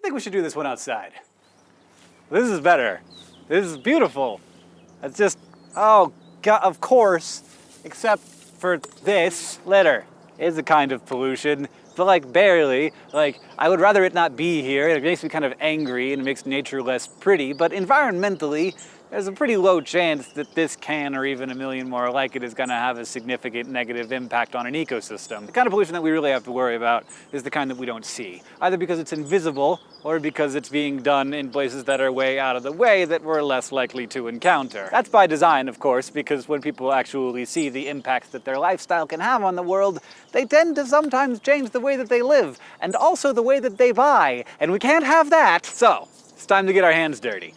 think we should do this one outside. This is better. This is beautiful. It's just, oh God, of course, except for this. Litter is a kind of pollution, but like barely. Like, I would rather it not be here. It makes me kind of angry and it makes nature less pretty, but environmentally, there's a pretty low chance that this can, or even a million more like it, is gonna have a significant negative impact on an ecosystem. The kind of pollution that we really have to worry about is the kind that we don't see, either because it's invisible or because it's being done in places that are way out of the way that we're less likely to encounter. That's by design, of course, because when people actually see the impacts that their lifestyle can have on the world, they tend to sometimes change the way that they live, and also the way that they buy, and we can't have that. So, it's time to get our hands dirty.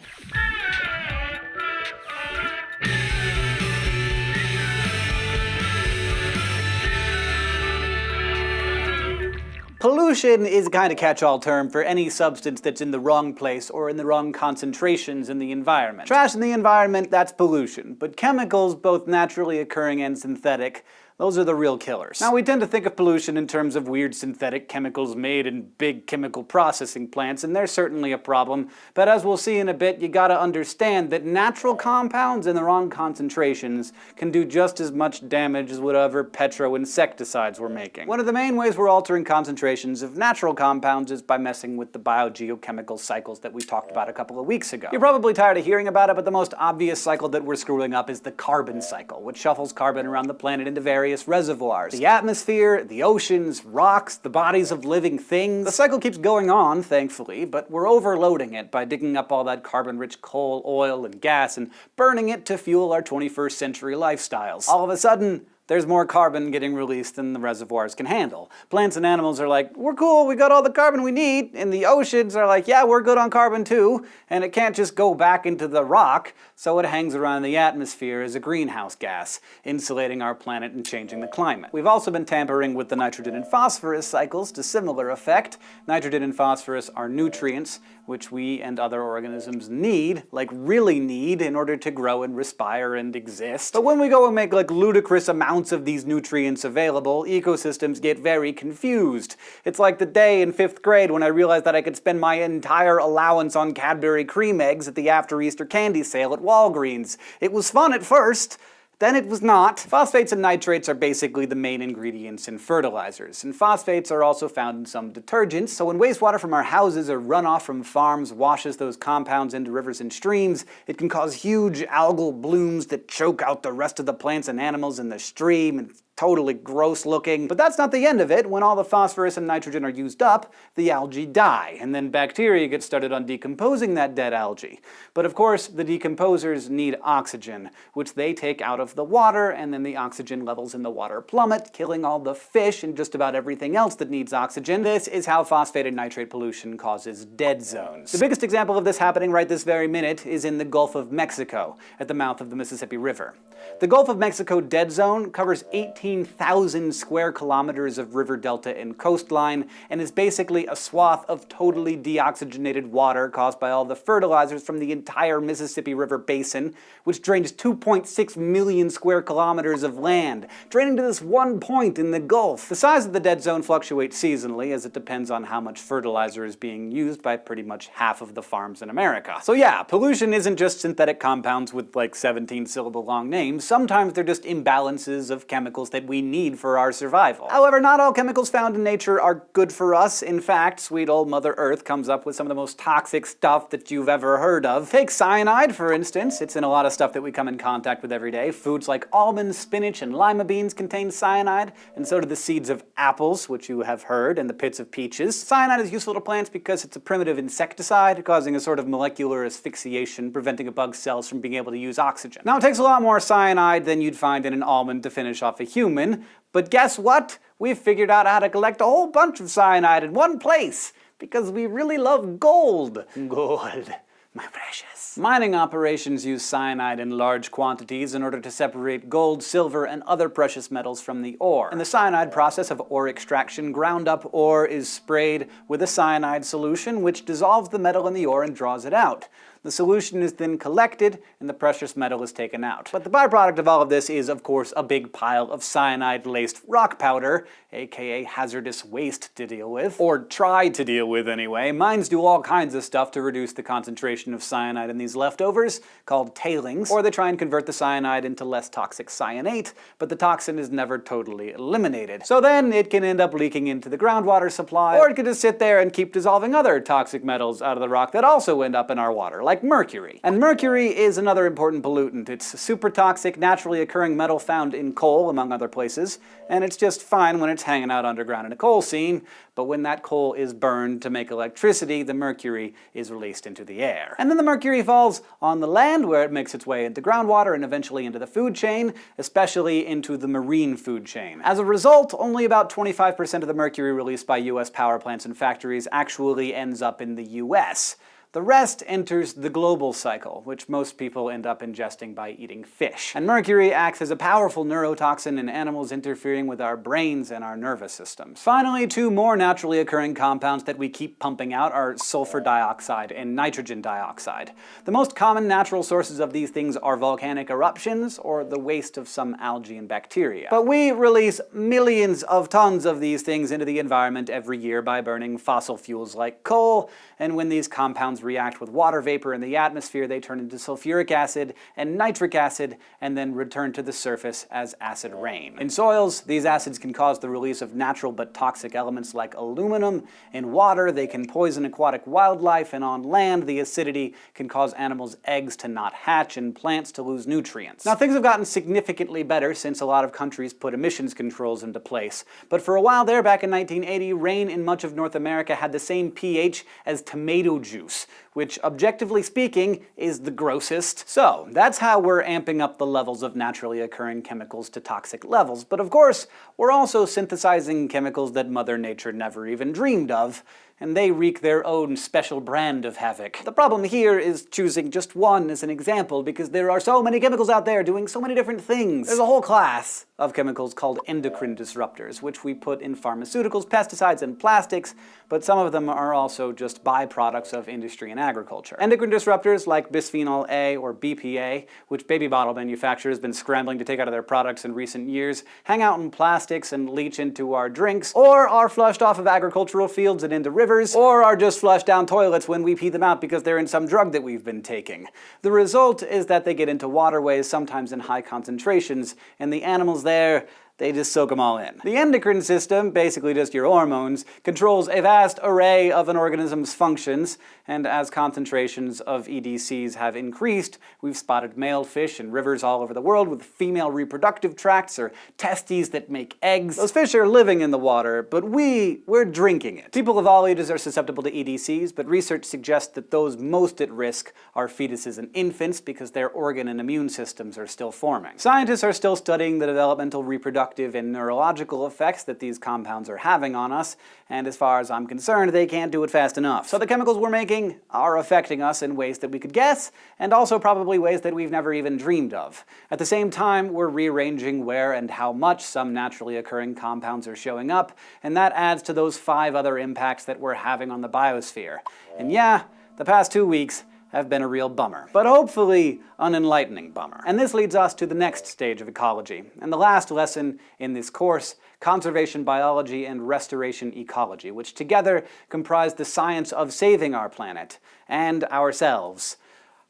Pollution is a kind of catch-all term for any substance that's in the wrong place or in the wrong concentrations in the environment. Trash in the environment, that's pollution. But chemicals, both naturally occurring and synthetic, those are the real killers. Now, we tend to think of pollution in terms of weird synthetic chemicals made in big chemical processing plants, and they're certainly a problem. But as we'll see in a bit, you gotta understand that natural compounds in the wrong concentrations can do just as much damage as whatever petro-insecticides we're making. One of the main ways we're altering concentrations of natural compounds is by messing with the biogeochemical cycles that we talked about a couple of weeks ago. You're probably tired of hearing about it, but the most obvious cycle that we're screwing up is the carbon cycle, which shuffles carbon around the planet into various reservoirs. The atmosphere, the oceans, rocks, the bodies of living things. The cycle keeps going on, thankfully, but we're overloading it by digging up all that carbon-rich coal, oil, and gas and burning it to fuel our 21st century lifestyles. All of a sudden, there's more carbon getting released than the reservoirs can handle. Plants and animals are like, we're cool, we got all the carbon we need. And the oceans are like, yeah, we're good on carbon too. And it can't just go back into the rock, so it hangs around the atmosphere as a greenhouse gas, insulating our planet and changing the climate. We've also been tampering with the nitrogen and phosphorus cycles to similar effect. Nitrogen and phosphorus are nutrients which we and other organisms need, like really need, in order to grow and respire and exist. But when we go and make like ludicrous amounts of these nutrients available, ecosystems get very confused. It's like the day in 5th grade when I realized that I could spend my entire allowance on Cadbury cream eggs at the after Easter candy sale at Walgreens. It was fun at first, then it was not. Phosphates and nitrates are basically the main ingredients in fertilizers, and phosphates are also found in some detergents, so when wastewater from our houses or runoff from farms washes those compounds into rivers and streams, it can cause huge algal blooms that choke out the rest of the plants and animals in the stream, and totally gross looking. But that's not the end of it. When all the phosphorus and nitrogen are used up, the algae die, and then bacteria get started on decomposing that dead algae. But of course, the decomposers need oxygen, which they take out of the water, and then the oxygen levels in the water plummet, killing all the fish and just about everything else that needs oxygen. This is how phosphate and nitrate pollution causes dead zones. The biggest example of this happening right this very minute is in the Gulf of Mexico, at the mouth of the Mississippi River. The Gulf of Mexico dead zone covers 18,000 square kilometers of river delta and coastline, and is basically a swath of totally deoxygenated water caused by all the fertilizers from the entire Mississippi River basin, which drains 2.6 million square kilometers of land, draining to this one point in the Gulf. The size of the dead zone fluctuates seasonally, as it depends on how much fertilizer is being used by pretty much half of the farms in America. So yeah, pollution isn't just synthetic compounds with like 17-syllable long names. Sometimes they're just imbalances of chemicals that we need for our survival. However, not all chemicals found in nature are good for us. In fact, sweet old Mother Earth comes up with some of the most toxic stuff that you've ever heard of. Take cyanide, for instance. It's in a lot of stuff that we come in contact with every day. Foods like almonds, spinach, and lima beans contain cyanide, and so do the seeds of apples, which you have heard, and the pits of peaches. Cyanide is useful to plants because it's a primitive insecticide, causing a sort of molecular asphyxiation, preventing a bug's cells from being able to use oxygen. Now, it takes a lot more cyanide than you'd find in an almond to finish off a human, but guess what? We've figured out how to collect a whole bunch of cyanide in one place, because we really love gold. Gold, my precious. Mining operations use cyanide in large quantities in order to separate gold, silver, and other precious metals from the ore. In the cyanide process of ore extraction, ground up ore is sprayed with a cyanide solution which dissolves the metal in the ore and draws it out. The solution is then collected, and the precious metal is taken out. But the byproduct of all of this is, of course, a big pile of cyanide-laced rock powder, aka hazardous waste, to deal with. Or try to deal with, anyway. Mines do all kinds of stuff to reduce the concentration of cyanide in these leftovers, called tailings. Or they try and convert the cyanide into less toxic cyanate, but the toxin is never totally eliminated. So then it can end up leaking into the groundwater supply, or it could just sit there and keep dissolving other toxic metals out of the rock that also end up in our water, like mercury. And mercury is another important pollutant. It's a super toxic, naturally occurring metal found in coal, among other places, and it's just fine when it's hanging out underground in a coal seam, but when that coal is burned to make electricity, the mercury is released into the air. And then the mercury falls on the land, where it makes its way into groundwater and eventually into the food chain, especially into the marine food chain. As a result, only about 25% of the mercury released by US power plants and factories actually ends up in the US. The rest enters the global cycle, which most people end up ingesting by eating fish. And mercury acts as a powerful neurotoxin in animals, interfering with our brains and our nervous systems. Finally, two more naturally occurring compounds that we keep pumping out are sulfur dioxide and nitrogen dioxide. The most common natural sources of these things are volcanic eruptions or the waste of some algae and bacteria. But we release millions of tons of these things into the environment every year by burning fossil fuels like coal, and when these compounds react with water vapor in the atmosphere, they turn into sulfuric acid and nitric acid, and then return to the surface as acid rain. In soils, these acids can cause the release of natural but toxic elements like aluminum. In water, they can poison aquatic wildlife, and on land, the acidity can cause animals' eggs to not hatch and plants to lose nutrients. Now, things have gotten significantly better since a lot of countries put emissions controls into place, but for a while there, back in 1980, rain in much of North America had the same pH as tomato juice, which, objectively speaking, is the grossest. So, that's how we're amping up the levels of naturally occurring chemicals to toxic levels. But of course, we're also synthesizing chemicals that Mother Nature never even dreamed of, and they wreak their own special brand of havoc. The problem here is choosing just one as an example, because there are so many chemicals out there doing so many different things. There's a whole class of chemicals called endocrine disruptors, which we put in pharmaceuticals, pesticides, and plastics, but some of them are also just byproducts of industry and agriculture. Endocrine disruptors like bisphenol A or BPA, which baby bottle manufacturers have been scrambling to take out of their products in recent years, hang out in plastics and leach into our drinks, or are flushed off of agricultural fields and into rivers, or are just flushed down toilets when we pee them out because they're in some drug that we've been taking. The result is that they get into waterways, sometimes in high concentrations, and the animals there, they just soak them all in. The endocrine system, basically just your hormones, controls a vast array of an organism's functions, and as concentrations of EDCs have increased, we've spotted male fish in rivers all over the world with female reproductive tracts or testes that make eggs. Those fish are living in the water, but we're drinking it. People of all ages are susceptible to EDCs, but research suggests that those most at risk are fetuses and infants because their organ and immune systems are still forming. Scientists are still studying the developmental, reproductive, and neurological effects that these compounds are having on us, and as far as I'm concerned, they can't do it fast enough. So the chemicals we're making are affecting us in ways that we could guess, and also probably ways that we've never even dreamed of. At the same time, we're rearranging where and how much some naturally occurring compounds are showing up, and that adds to those 5 other impacts that we're having on the biosphere. And yeah, the past 2 weeks have been a real bummer, but hopefully an enlightening bummer. And this leads us to the next stage of ecology, and the last lesson in this course, conservation biology and restoration ecology, which together comprise the science of saving our planet and ourselves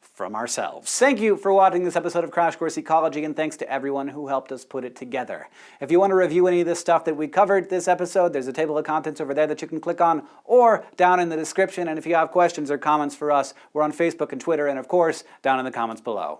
from ourselves. Thank you for watching this episode of Crash Course Ecology, and thanks to everyone who helped us put it together. If you want to review any of this stuff that we covered this episode, there's a table of contents over there that you can click on, or down in the description. And if you have questions or comments for us, we're on Facebook and Twitter, and of course, down in the comments below.